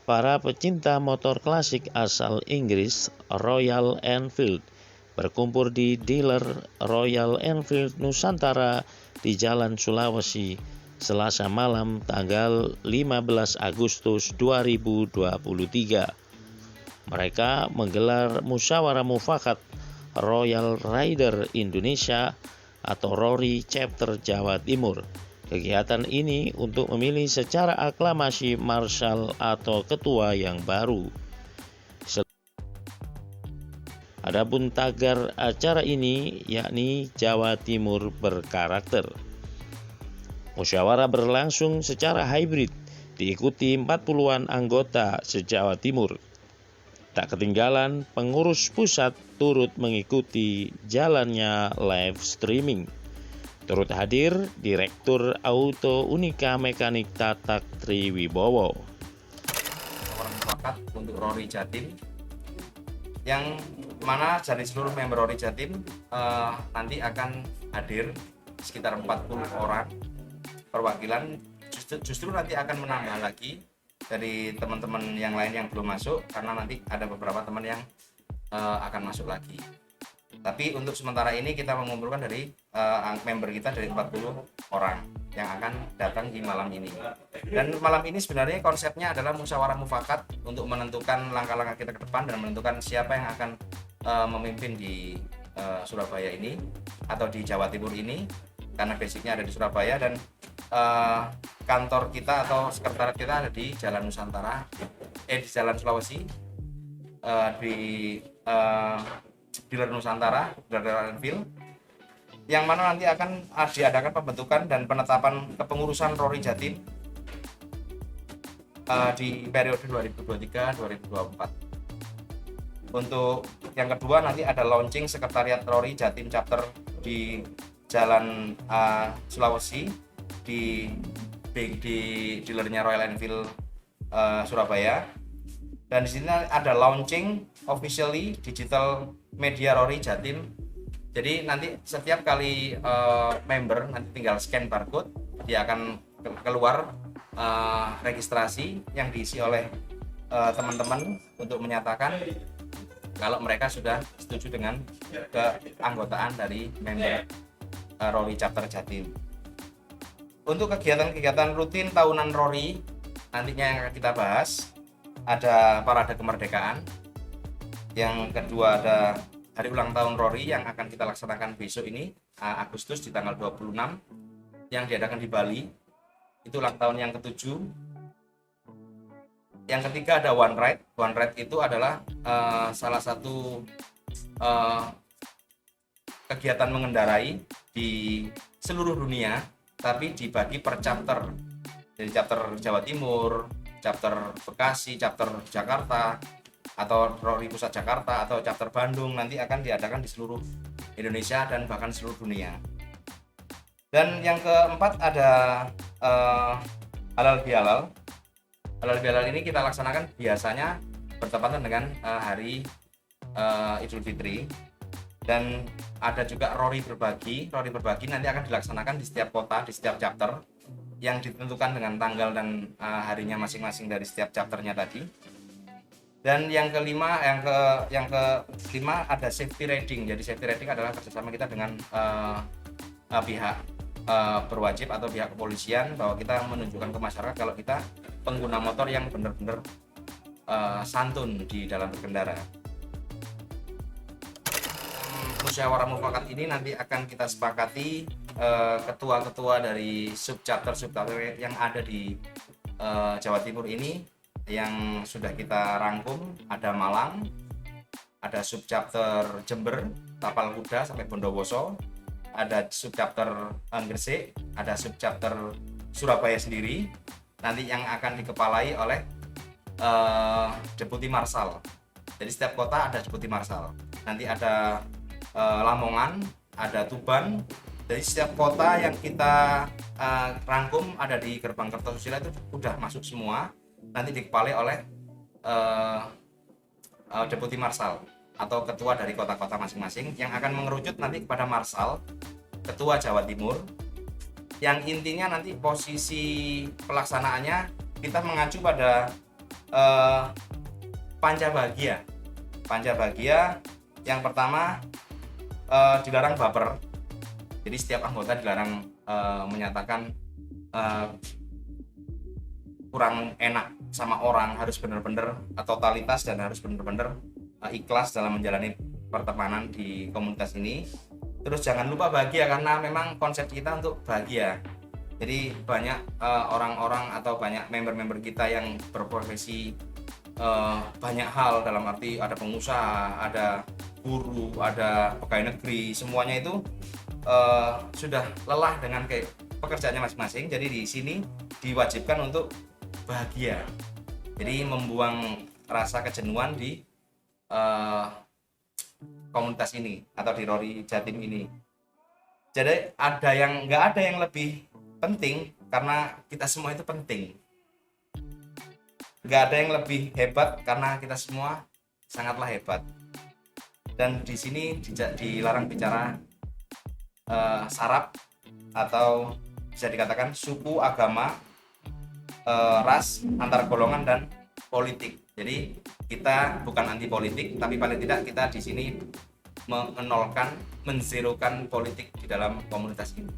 Para pecinta motor klasik asal Inggris, Royal Enfield, berkumpul di dealer Royal Enfield Nusantara di Jalan Sulawesi, Selasa malam tanggal 15 Agustus 2023. Mereka menggelar musyawarah mufakat Royal Rider Indonesia atau Rory Chapter Jawa Timur. Kegiatan ini untuk memilih secara aklamasi marshal atau ketua yang baru. Adapun tagar acara ini yakni Jawa Timur berkarakter. Musyawarah berlangsung secara hybrid, diikuti 40-an anggota se-Jawa Timur. Tak ketinggalan, pengurus pusat turut mengikuti jalannya live streaming. Turut hadir Direktur Auto Unika Mekanik Tatak Triwibowo. Mufakat untuk Rory Jatim, yang mana dari seluruh member Rory Jatim nanti akan hadir sekitar 40 orang perwakilan. Justru nanti akan menambah lagi dari teman-teman yang lain yang belum masuk, karena nanti ada beberapa teman yang akan masuk lagi. Tapi untuk sementara ini kita mengumpulkan dari member kita dari 40 orang yang akan datang di malam ini. Dan malam ini sebenarnya konsepnya adalah musyawarah mufakat untuk menentukan langkah-langkah kita ke depan dan menentukan siapa yang akan memimpin di Surabaya ini atau di Jawa Timur ini, karena basicnya ada di Surabaya dan kantor kita atau sekretariat kita ada di Jalan Nusantara, di Jalan Sulawesi, di dealer Nusantara, dealer Enfield, yang mana nanti akan diadakan pembentukan dan penetapan kepengurusan Rory Jatim di periode 2023-2024. Untuk yang kedua nanti ada launching sekretariat Rory Jatim chapter di Jalan Sulawesi di dealernya Royal Enfield Surabaya. Dan di sini ada launching officially digital media Rory Jatim. Jadi nanti setiap kali member nanti tinggal scan barcode, dia akan keluar registrasi yang diisi oleh teman-teman untuk menyatakan kalau mereka sudah setuju dengan keanggotaan dari member Rory Chapter Jatim. Untuk kegiatan-kegiatan rutin tahunan Rory nantinya yang akan kita bahas, ada parade kemerdekaan. Yang kedua ada hari ulang tahun Rory yang akan kita laksanakan besok ini, Agustus di tanggal 26, yang diadakan di Bali. Itu ulang tahun yang ke-7. Yang ketiga ada One Ride. One Ride itu adalah salah satu kegiatan mengendarai di seluruh dunia, tapi dibagi per chapter. Jadi chapter Jawa Timur, chapter Bekasi, chapter Jakarta, atau Rory Pusat Jakarta, atau chapter Bandung, nanti akan diadakan di seluruh Indonesia dan bahkan seluruh dunia. Dan yang keempat ada Halal Bihalal. Halal Bihalal ini kita laksanakan biasanya bertepatan dengan hari Idul Fitri. Dan ada juga Rory Berbagi. Rory Berbagi nanti akan dilaksanakan di setiap kota, di setiap chapter, yang ditentukan dengan tanggal dan harinya masing-masing dari setiap chapternya tadi. Dan yang kelima ada safety riding. Jadi safety riding adalah kerjasama kita dengan pihak berwajib atau pihak kepolisian, bahwa kita menunjukkan ke masyarakat kalau kita pengguna motor yang benar-benar santun di dalam berkendara. Musyawarah mufakat ini nanti akan kita sepakati ketua-ketua dari sub-chapter yang ada di Jawa Timur ini, yang sudah kita rangkum. Ada Malang, ada sub-chapter Jember, Tapal Kuda sampai Bondowoso, ada sub-chapter Gresik, ada sub-chapter Surabaya sendiri, nanti yang akan dikepalai oleh Deputi Marshal. Jadi setiap kota ada Deputi Marshal. Nanti ada Lamongan, ada Tuban. Dari setiap kota yang kita rangkum ada di gerbang Kertosusila itu sudah masuk semua. Nanti dikepalai oleh Deputi Marshal atau ketua dari kota-kota masing-masing, yang akan mengerucut nanti kepada Marshal, Ketua Jawa Timur, yang intinya nanti posisi pelaksanaannya kita mengacu pada eh, panca bahagia. Panca bahagia yang pertama, dilarang baper. Jadi setiap anggota dilarang menyatakan kurang enak sama orang, harus benar-benar totalitas dan harus benar-benar ikhlas dalam menjalani pertemanan di komunitas ini. Terus jangan lupa bahagia, karena memang konsep kita untuk bahagia. Jadi banyak orang-orang atau banyak member-member kita yang berprofesi banyak hal, dalam arti ada pengusaha, ada guru, ada pegawai negeri, semuanya itu sudah lelah dengan pekerjaannya masing-masing. Jadi di sini diwajibkan untuk bahagia. Jadi membuang rasa kejenuhan di komunitas ini atau di Rory Jatim ini. Jadi nggak ada yang lebih penting, karena kita semua itu penting. Nggak ada yang lebih hebat, karena kita semua sangatlah hebat. Dan di sini dilarang bicara saraf atau bisa dikatakan suku, agama, ras, antar golongan dan politik. Jadi kita bukan anti politik, tapi paling tidak kita di sini menolkan, menzerokan politik di dalam komunitas ini.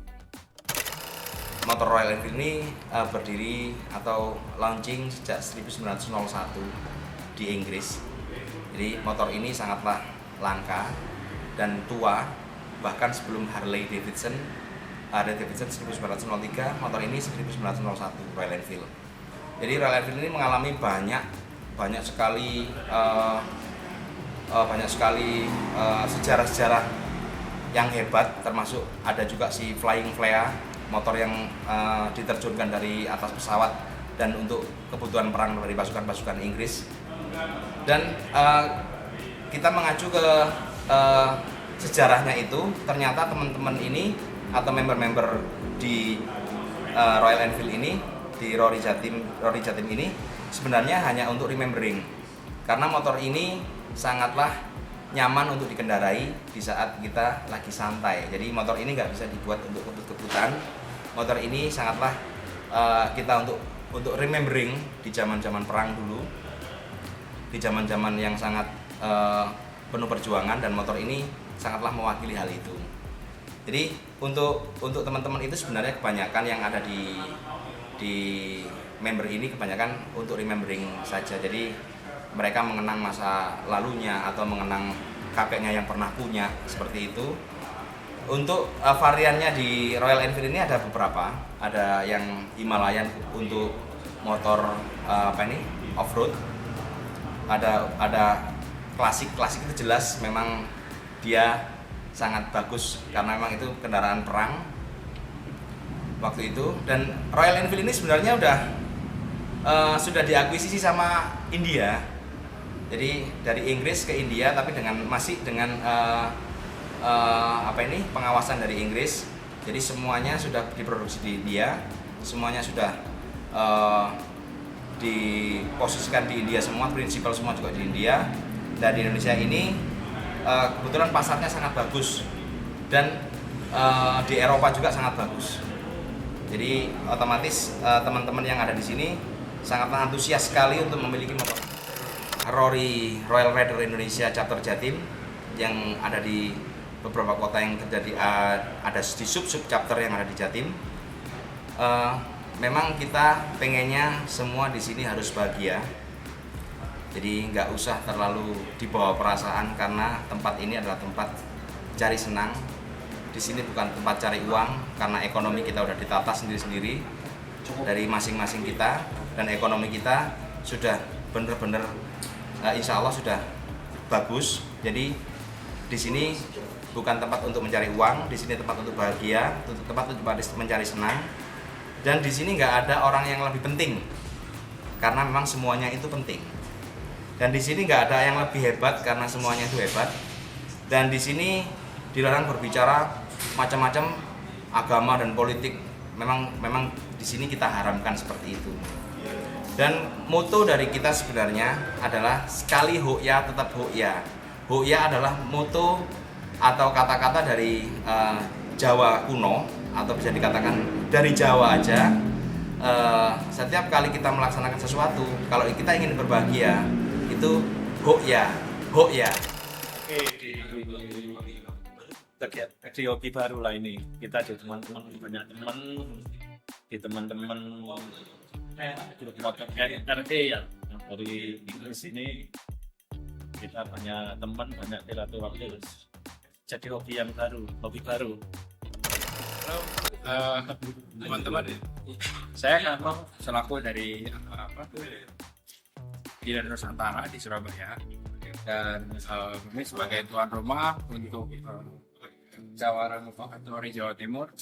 Motor Royal Enfield ini berdiri atau launching sejak 1901 di Inggris. Jadi motor ini sangatlah langka dan tua, bahkan sebelum Harley Davidson 1903, motor ini 1901 Royal Enfield. Jadi Royal Enfield ini mengalami banyak sekali sejarah-sejarah yang hebat, termasuk ada juga si Flying Flea, motor yang diterjunkan dari atas pesawat dan untuk kebutuhan perang dari pasukan-pasukan Inggris. Dan kita mengacu ke sejarahnya itu, ternyata teman-teman ini atau member-member di Royal Enfield ini, di Rory Jatim ini sebenarnya hanya untuk remembering, karena motor ini sangatlah nyaman untuk dikendarai di saat kita lagi santai. Jadi motor ini nggak bisa dibuat untuk kebut-kebutan. Motor ini sangatlah kita untuk remembering di zaman-zaman perang dulu, di zaman-zaman yang sangat penuh perjuangan, dan motor ini sangatlah mewakili hal itu. Jadi untuk teman-teman itu sebenarnya kebanyakan yang ada di member ini kebanyakan untuk remembering saja. Jadi mereka mengenang masa lalunya atau mengenang kakeknya yang pernah punya, seperti itu. Untuk variannya di Royal Enfield ini ada beberapa. Ada yang Himalayan untuk motor off-road. Ada klasik itu jelas memang dia sangat bagus karena memang itu kendaraan perang waktu itu. Dan Royal Enfield ini sebenarnya sudah diakuisisi sama India. Jadi dari Inggris ke India, tapi masih dengan pengawasan dari Inggris. Jadi semuanya sudah diproduksi di India, semuanya sudah diposisikan di India semua, prinsipal semua juga di India. Dan di Indonesia ini kebetulan pasarnya sangat bagus, dan di Eropa juga sangat bagus. Jadi otomatis teman-teman yang ada di sini sangat antusias sekali untuk memiliki motor Rory Royal Rider Indonesia Chapter Jatim yang ada di beberapa kota yang terjadi, ada di sub chapter yang ada di Jatim. Memang kita pengennya semua di sini harus bahagia. Jadi nggak usah terlalu dibawa perasaan, karena tempat ini adalah tempat cari senang. Di sini bukan tempat cari uang, karena ekonomi kita udah ditata sendiri-sendiri dari masing-masing kita, dan ekonomi kita sudah benar-benar insya Allah sudah bagus. Jadi di sini bukan tempat untuk mencari uang, di sini tempat untuk bahagia, tempat untuk mencari senang. Dan di sini nggak ada orang yang lebih penting, karena memang semuanya itu penting. Dan di sini nggak ada yang lebih hebat, karena semuanya itu hebat. Dan di sini dilarang berbicara macam-macam agama dan politik. Memang di sini kita haramkan seperti itu. Dan moto dari kita sebenarnya adalah sekali hoya tetap hoya. Hoya adalah moto atau kata-kata dari Jawa kuno, atau bisa dikatakan dari Jawa aja. setiap kali kita melaksanakan sesuatu, kalau kita ingin berbahagia itu ho ya. Oke, di hobi baru lah ini. Kita di teman-teman, banyak teman, di teman-teman grup motor RT ya, yang dari Inggris ini kita banyak teman, banyak silaturahmi. Jadi hobi yang baru, hobi baru. Teman-teman, saya kan selaku dari Dealer Nusantara di Surabaya, dan kami sebagai tuan rumah untuk Jawara Mufakat Nori Jawa Timur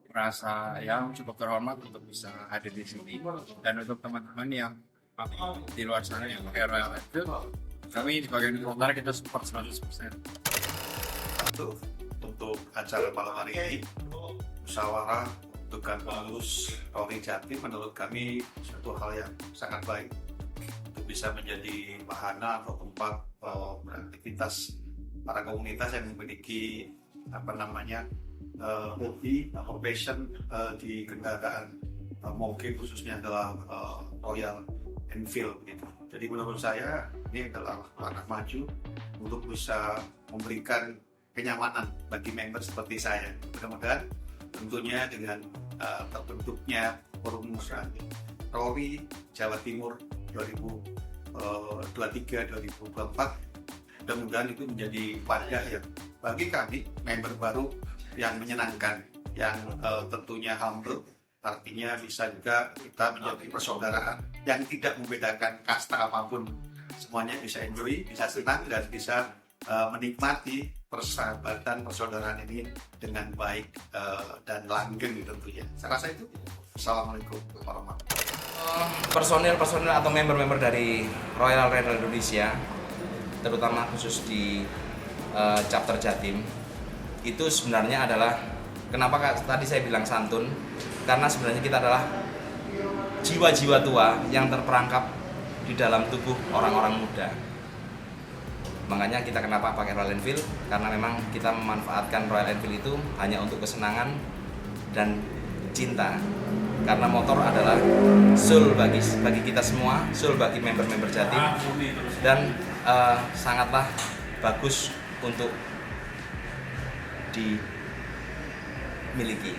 merasa yang cukup terhormat untuk bisa hadir di sini. Dan untuk teman-teman yang di luar sana yang pakai Royal Enfield, kami sebagai Nusantara kita support 100%. Untuk acara malam hari ini, musyawarah dengan pengurus Rory Jatim menurut kami suatu hal yang sangat baik untuk bisa menjadi wahana atau tempat beraktivitas para komunitas yang memiliki hobi atau passion di kendaraan moge, khususnya adalah Royal Enfield gitu. Jadi menurut saya ini adalah langkah maju untuk bisa memberikan kenyamanan bagi member seperti saya. Mudah-mudahan tentunya dengan terbentuknya perumusan Rory Jawa Timur 2023-2024, mudah-mudahan itu menjadi wadah yang bagi kami member baru yang menyenangkan, yang tentunya humble, artinya bisa juga kita menjadi persaudaraan yang tidak membedakan kasta apapun, semuanya bisa enjoy, bisa senang, dan bisa menikmati persahabatan persaudaraan ini dengan baik dan langgeng tentunya. Saya rasa itu. Assalamualaikum warahmatullahi wabarakatuh. Personil atau member-member dari Royal Rider Indonesia, terutama khusus di chapter Jatim, itu sebenarnya adalah, kenapa tadi saya bilang santun, karena sebenarnya kita adalah jiwa-jiwa tua yang terperangkap di dalam tubuh orang-orang muda. Makanya kita kenapa pakai Royal Enfield, karena memang kita memanfaatkan Royal Enfield itu hanya untuk kesenangan dan cinta, karena motor adalah soul bagi kita semua, soul bagi member-member Jatim, dan sangatlah bagus untuk dimiliki.